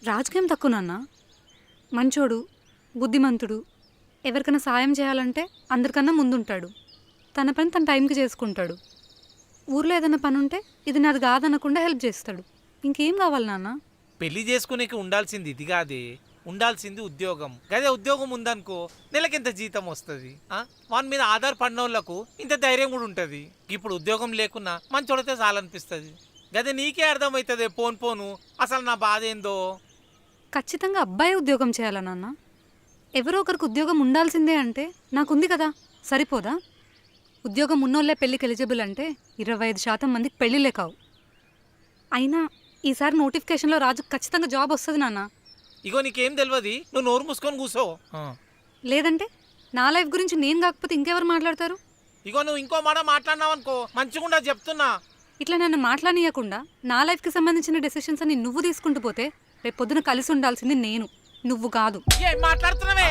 రాజుకేం తక్కువ నాన్న. మంచోడు, బుద్ధిమంతుడు. ఎవరికైనా సాయం చేయాలంటే అందరికన్నా ముందుంటాడు. తన పని తన టైంకి చేసుకుంటాడు. ఊర్లో ఏదైనా పని ఉంటే ఇది నాది కాదనకుండా హెల్ప్ చేస్తాడు. ఇంకేం కావాలి నాన్న? పెళ్లి చేసుకునేకి ఉండాల్సింది ఇది కాదే, ఉండాల్సింది ఉద్యోగం. గదే ఉద్యోగం ఉందనుకో నెలకింత జీతం వస్తుంది. వాని మీద ఆధారపడినోళ్లకు ఇంత ధైర్యం కూడా ఉంటుంది. ఇప్పుడు ఉద్యోగం లేకున్నా మంచోడితే చాలనిపిస్తుంది. గదే నీకే అర్థమవుతుంది పోను పోను అసలు నా బాధ ఏందో. ఖచ్చితంగా అబ్బాయి ఉద్యోగం చేయాలా నాన్న? ఎవరో ఒకరికి ఉద్యోగం ఉండాల్సిందే అంటే నాకుంది కదా, సరిపోదా? ఉద్యోగం ఉన్నోళ్లే పెళ్ళికి ఎలిజిబుల్ అంటే 25% మందికి పెళ్ళిళ్ళే కావు. అయినా ఈసారి నోటిఫికేషన్లో రాజుకు ఖచ్చితంగా జాబ్ వస్తుంది నాన్న. ఇగో నీకేం తెలియదు, నువ్వు నోరు మూసుకొని కూసో. లేదంటే నా లైఫ్ గురించి నేను కాకపోతే ఇంకెవరు మాట్లాడతారు? ఇగో నువ్వు ఇంకో మాట మాట్లాడినావనుకో మంచిగుండా చెప్తున్నా. ఇట్లా నన్ను మాట్లాడనీయకుండా నా లైఫ్కి సంబంధించిన డెసిషన్స్ అని నువ్వు తీసుకుంటూ పోతే రేపు పొద్దున కలిసి ఉండాల్సింది నేను, నువ్వు కాదు. ఏం మాట్లాడుతున్నావే?